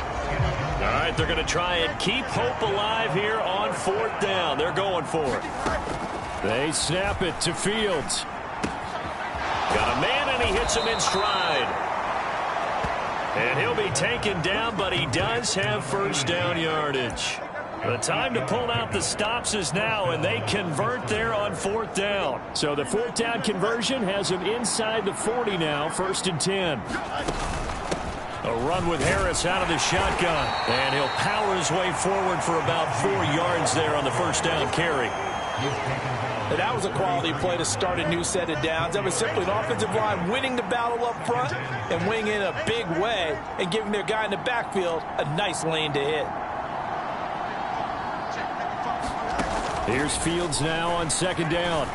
All right, they're going to try and keep hope alive here on 4th down. They're going for it. They snap it to Fields. Got a man, and he hits him in stride. And he'll be taken down, but he does have 1st down yardage. The time to pull out the stops is now, and they convert there on 4th down. So the 4th down conversion has him inside the 40 now, 1st and 10. A run with Harris out of the shotgun. And he'll power his way forward for about 4 yards there on the 1st down carry. That was a quality play to start a new set of downs. That was simply an offensive line winning the battle up front and winning in a big way and giving their guy in the backfield a nice lane to hit. Here's Fields now on 2nd down.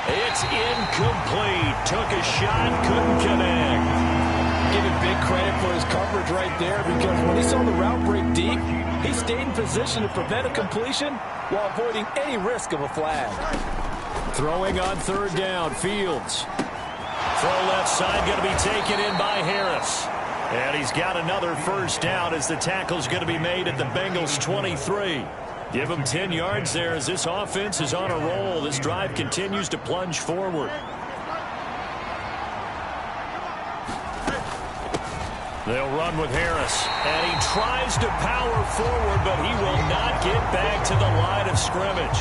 It's incomplete. Took a shot, couldn't connect. Give him big credit for his coverage right there, because when he saw the route break deep, he stayed in position to prevent a completion while avoiding any risk of a flag. Throwing on 3rd down, Fields. Throw left side going to be taken in by Harris. And he's got another 1st down as the tackle's going to be made at the Bengals 23. Give him 10 yards there as this offense is on a roll. This drive continues to plunge forward. They'll run with Harris, and he tries to power forward, but he will not get back to the line of scrimmage.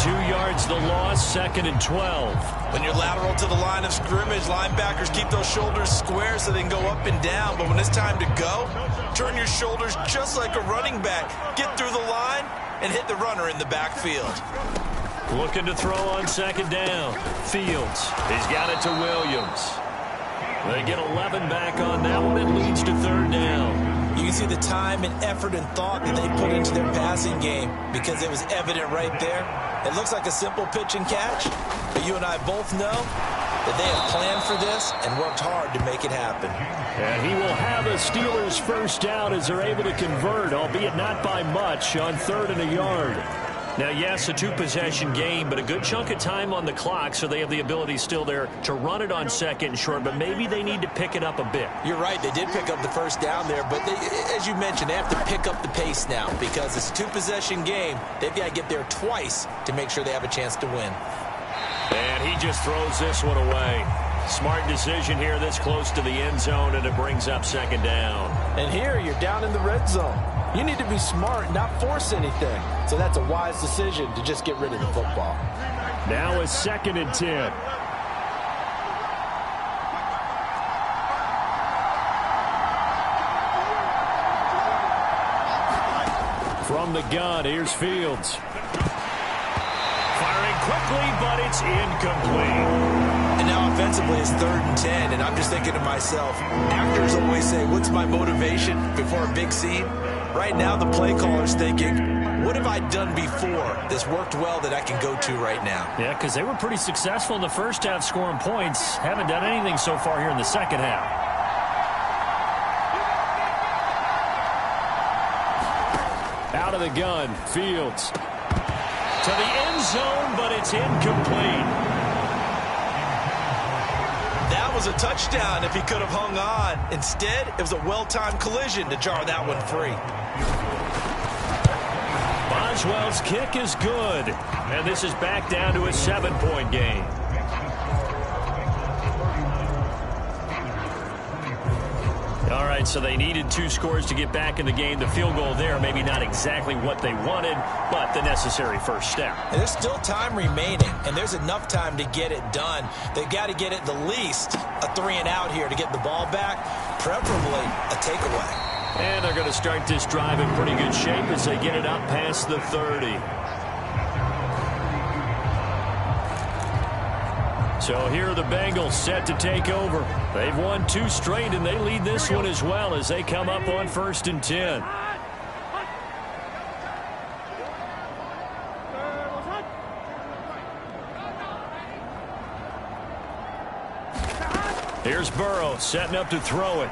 2 yards the loss, 2nd and 12. When you're lateral to the line of scrimmage, linebackers keep those shoulders square so they can go up and down. But when it's time to go, turn your shoulders just like a running back. Get through the line and hit the runner in the backfield. Looking to throw on 2nd down. Fields. He's got it to Williams. They get 11 back on that one. It leads to 3rd down. You can see the time and effort and thought that they put into their passing game because it was evident right there. It looks like a simple pitch and catch, but you and I both know that they have planned for this and worked hard to make it happen. And he will have a Steelers first down as they're able to convert, albeit not by much, on 3rd and a yard. Now, yes, a 2-possession game, but a good chunk of time on the clock, so they have the ability still there to run it on 2nd and short, but maybe they need to pick it up a bit. You're right. They did pick up the first down there, but they, as you mentioned, they have to pick up the pace now because it's a 2-possession game. They've got to get there twice to make sure they have a chance to win. And he just throws this one away. Smart decision here this close to the end zone, and it brings up 2nd down. And here you're down in the red zone. You need to be smart, not force anything. So that's a wise decision to just get rid of the football. Now it's 2nd and 10. From the gun, here's Fields. Firing quickly, but it's incomplete. And now offensively it's 3rd and 10, and I'm just thinking to myself, actors always say, what's my motivation before a big scene? Right now the play caller's thinking, what have I done before that's worked well that I can go to right now? Yeah, because they were pretty successful in the first half scoring points. Haven't done anything so far here in the second half. Out of the gun, Fields. To the end zone, but it's incomplete. That was a touchdown if he could have hung on. Instead, it was a well-timed collision to jar that one free. Boswell's kick is good. And this is back down to a 7-point game. All right, so they needed 2 scores to get back in the game. The field goal there, maybe not exactly what they wanted, but the necessary first step. And there's still time remaining, and there's enough time to get it done. They've got to get it the least a 3-and-out here to get the ball back, preferably a takeaway. And they're going to start this drive in pretty good shape as they get it up past the 30. So here are the Bengals set to take over. They've won 2 straight, and they lead this one as well as they come up on 1st and 10. Here's Burrow setting up to throw it.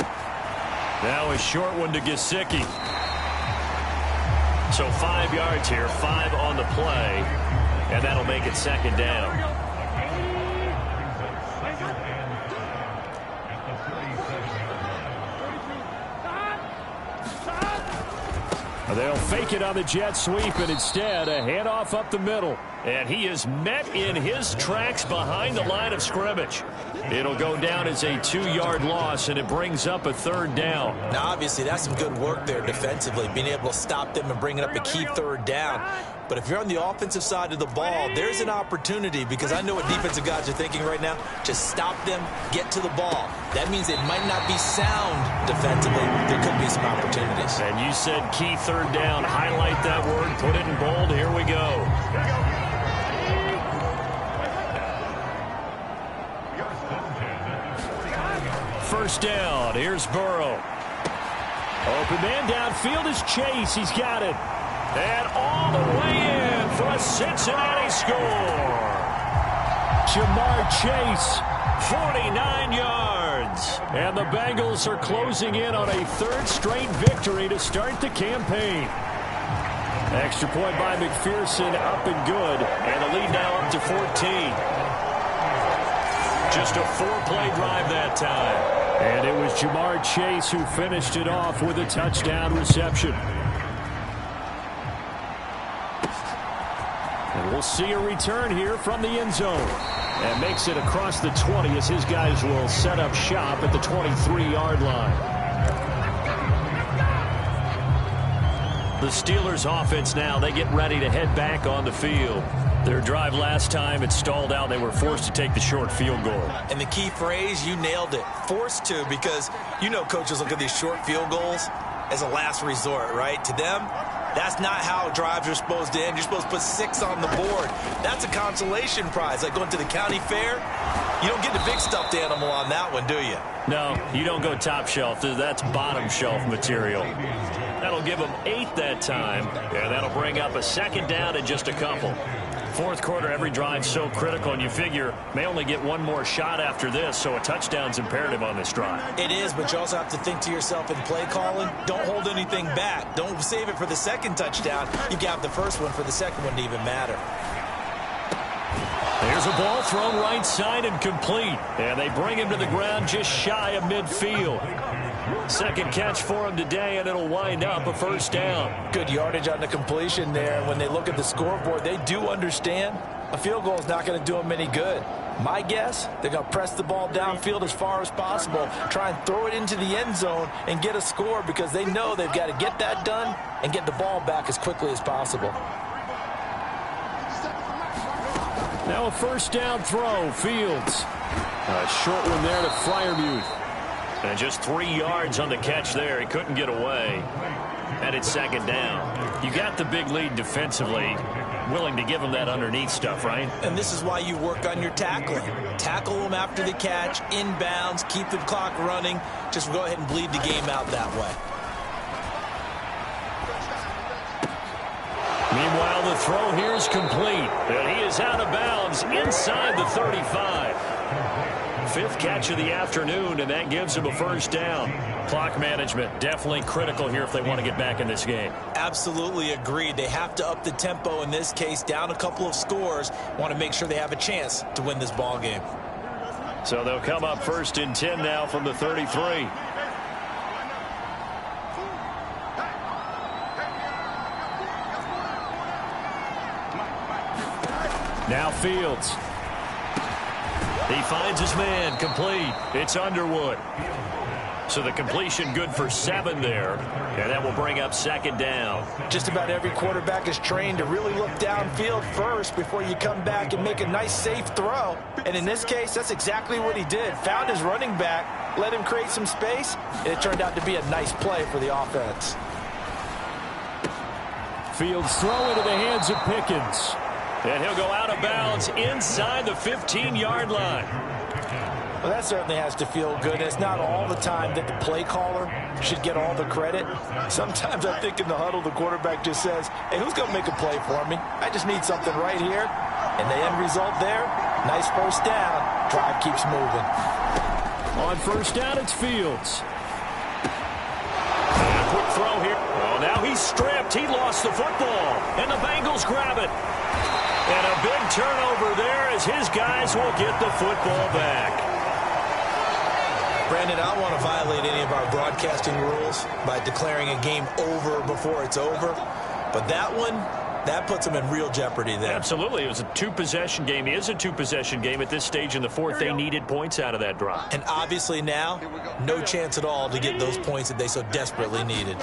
Now a short one to Gesicki. So 5 yards here, 5 on the play, and that'll make it 2nd down. They'll fake it on the jet sweep, and instead a handoff up the middle. And he is met in his tracks behind the line of scrimmage. It'll go down as a 2-yard loss, and it brings up a 3rd down. Now, obviously, that's some good work there defensively, being able to stop them and bringing up a key 3rd down. But if you're on the offensive side of the ball, there's an opportunity, because I know what defensive guys are thinking right now. Just stop them, get to the ball. That means it might not be sound defensively. There could be some opportunities. And you said key 3rd down. Highlight that word, put it in bold. Here we go. First down. Here's Burrow. Open man downfield is Chase. He's got it. And all the way in for a Cincinnati score. Jamar Chase, 49 yards. And the Bengals are closing in on a 3rd straight victory to start the campaign. Extra point by McPherson, up and good. And the lead now up to 14. Just a 4-play drive that time. And it was Jamar Chase who finished it off with a touchdown reception. And we'll see a return here from the end zone. And makes it across the 20 as his guys will set up shop at the 23-yard line. The Steelers offense now, they get ready to head back on the field. Their drive last time, it stalled out. They were forced to take the short field goal. And the key phrase, you nailed it, forced to, because you know coaches look at these short field goals as a last resort, right? To them, That's not how drives are supposed to end. You're supposed to put 6 on the board. That's a consolation prize, like going to the county fair. You don't get the big stuffed animal on that one, do you? No, you don't go top shelf. That's bottom shelf material. That'll give them 8 that time, and that'll bring up a second down in just a couple. Fourth quarter, every drive so critical, and you figure may only get one more shot after this, so a touchdown's imperative on this drive. It is, but you also have to think to yourself in play calling, don't hold anything back. Don't save it for the second touchdown. You can have the first one for the second one to even matter. There's a ball thrown right side and complete, and they bring him to the ground just shy of midfield. Second catch for him today, and it'll wind up a first down. Good yardage on the completion there. And when they look at the scoreboard, they do understand a field goal is not going to do them any good. My guess, they're going to press the ball downfield as far as possible, try and throw it into the end zone and get a score because they know they've got to get that done and get the ball back as quickly as possible. Now a first down throw, Fields. A short one there to Freiermuth. And just 3 yards on the catch there. He couldn't get away. And it's second down. You got the big lead defensively. Willing to give them that underneath stuff, right? And this is why you work on your tackling. Tackle them after the catch, inbounds, keep the clock running. Just go ahead and bleed the game out that way. Meanwhile, the throw here is complete. And he is out of bounds inside the 35. 5th catch of the afternoon, and that gives him a first down. Clock management definitely critical here if they want to get back in this game. Absolutely agreed. They have to up the tempo in this case, down a couple of scores. Want to make sure they have a chance to win this ball game. So they'll come up 1st and 10 now from the 33. Now Fields. He finds his man, complete. It's Underwood. So the completion good for 7 there, and that will bring up second down. Just about every quarterback is trained to really look downfield first before you come back and make a nice, safe throw. And in this case, that's exactly what he did. Found his running back, let him create some space, and it turned out to be a nice play for the offense. Fields throw into the hands of Pickens. And he'll go out of bounds inside the 15-yard line. Well, that certainly has to feel good. It's not all the time that the play caller should get all the credit. Sometimes I think in the huddle, the quarterback just says, hey, who's going to make a play for me? I just need something right here. And the end result there, nice first down. Drive keeps moving. On first down, it's Fields. And a quick throw here. Oh, now he's stripped. He lost the football. And the Bengals grab it. And a big turnover there as his guys will get the football back. Brandon, I don't want to violate any of our broadcasting rules by declaring a game over before it's over. But that one, that puts them in real jeopardy there. Absolutely. It was a 2-possession game. It is a 2-possession game at this stage in the fourth. They needed points out of that drive. And obviously now, no chance at all to get those points that they so desperately needed.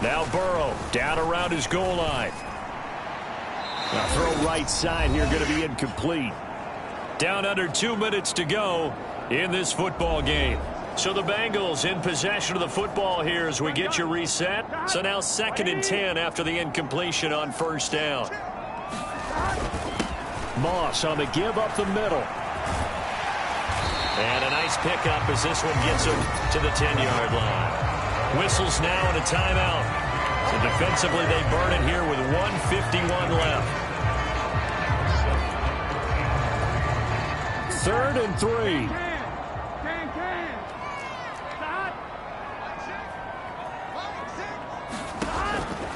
Now Burrow down around his goal line. Now throw right side here, going to be incomplete. Down under 2 minutes to go in this football game. So the Bengals in possession of the football here as we get you reset. So now 2nd and 10 after the incompletion on first down. Moss on the give up the middle. And a nice pickup as this one gets him to the 10-yard line. Whistles now and a timeout. So defensively, they burn it here with 1:51 left. 3rd and 3.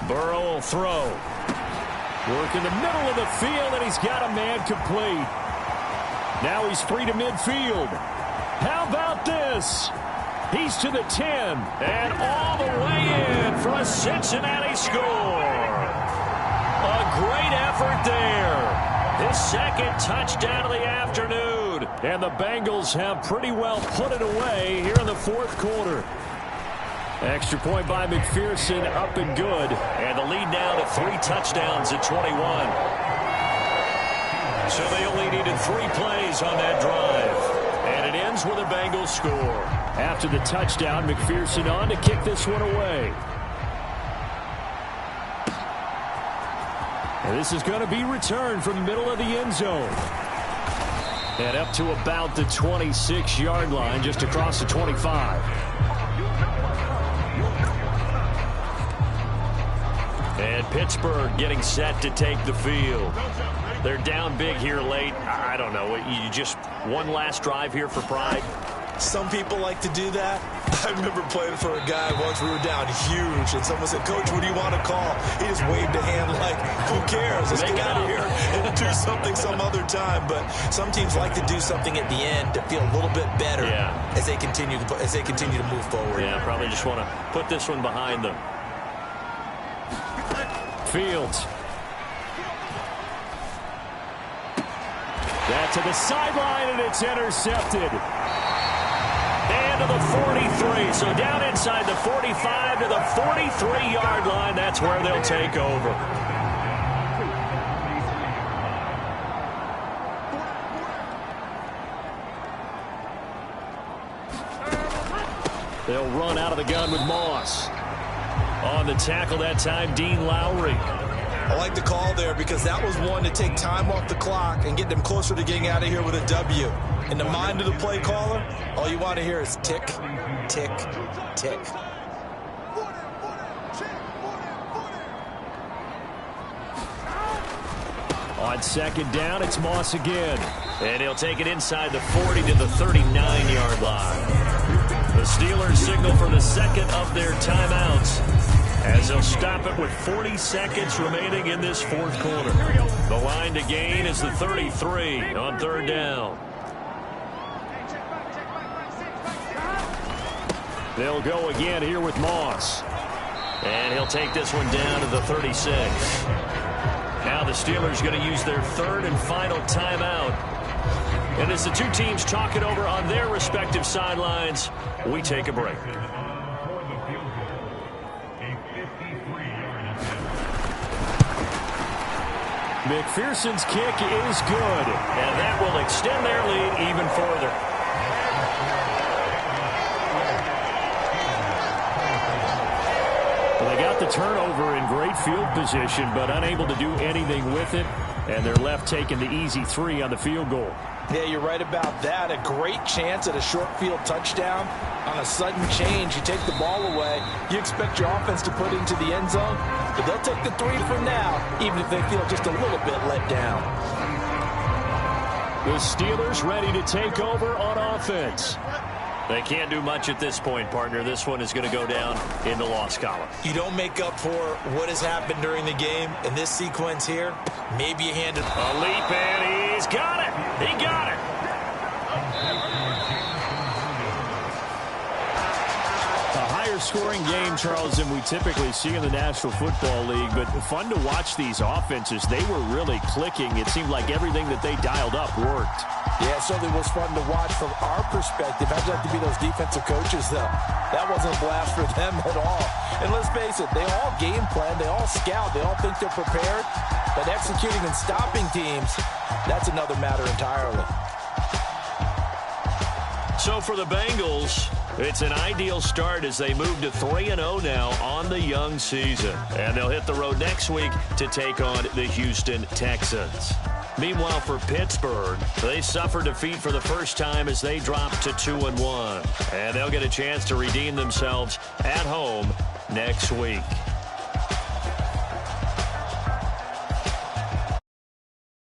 Burrow will throw. Work in the middle of the field, and he's got a man complete. Now he's free to midfield. How about this? He's to the 10, and all the way in for a Cincinnati score. A great effort there. His 2nd touchdown of the afternoon. And the Bengals have pretty well put it away here in the 4th quarter. Extra point by McPherson, up and good. And the lead now to 3 touchdowns at 21. So they only needed 3 plays on that drive. And it ends with a Bengals score. After the touchdown, McPherson on to kick this one away. And this is going to be returned from the middle of the end zone. And up to about the 26-yard line, just across the 25. And Pittsburgh getting set to take the field. They're down big here late. I don't know. You just one last drive here for pride? Some people like to do that. I remember playing for a guy once. We were down huge, and someone said, "Coach, what do you want to call?" He just waved a hand like, "Who cares? Let's get out of here and do something some other time." But some teams like to do something at the end to feel a little bit better as they continue to move forward. Yeah, probably just want to put this one behind them. Fields. That to the sideline, and it's intercepted. And to the 43. So down inside the 45 to the 43-yard line. That's where they'll take over. They'll run out of the gun with Moss. On the tackle that time, Dean Lowry. I like the call there because that was one to take time off the clock and get them closer to getting out of here with a W. In the mind of the play caller, all you want to hear is tick, tick, tick. On second down, it's Moss again. And he'll take it inside the 40 to the 39-yard line. The Steelers signal for the second of their timeouts, as they'll stop it with 40 seconds remaining in this fourth quarter. The line to gain is the 33 on third down. They'll go again here with Moss. And he'll take this one down to the 36. Now the Steelers going to use their third and final timeout. And as the two teams talk it over on their respective sidelines, we take a break. McPherson's kick is good, and that will extend their lead even further. Well, they got the turnover in great field position, but unable to do anything with it, and they're left taking the easy 3 on the field goal. Yeah, you're right about that. A great chance at a short field touchdown. On a sudden change, you take the ball away. You expect your offense to put it into the end zone, but they'll take the 3 for now, even if they feel just a little bit let down. The Steelers ready to take over on offense. They can't do much at this point, partner. This one is going to go down in the loss column. You don't make up for what has happened during the game. In this sequence here, maybe you hand it. A leap, and he's got it. He got it. A higher-scoring game, Charles, than we typically see in the National Football League, but fun to watch these offenses. They were really clicking. It seemed like everything that they dialed up worked. Yeah, it certainly was fun to watch from our perspective. How'd you like to be those defensive coaches, though? That wasn't a blast for them at all. And let's face it, they all game plan, they all scout, they all think they're prepared. But executing and stopping teams, that's another matter entirely. So for the Bengals, it's an ideal start as they move to 3-0 now on the young season. And they'll hit the road next week to take on the Houston Texans. Meanwhile, for Pittsburgh, they suffered defeat for the first time as they dropped to 2-1. And they'll get a chance to redeem themselves at home next week.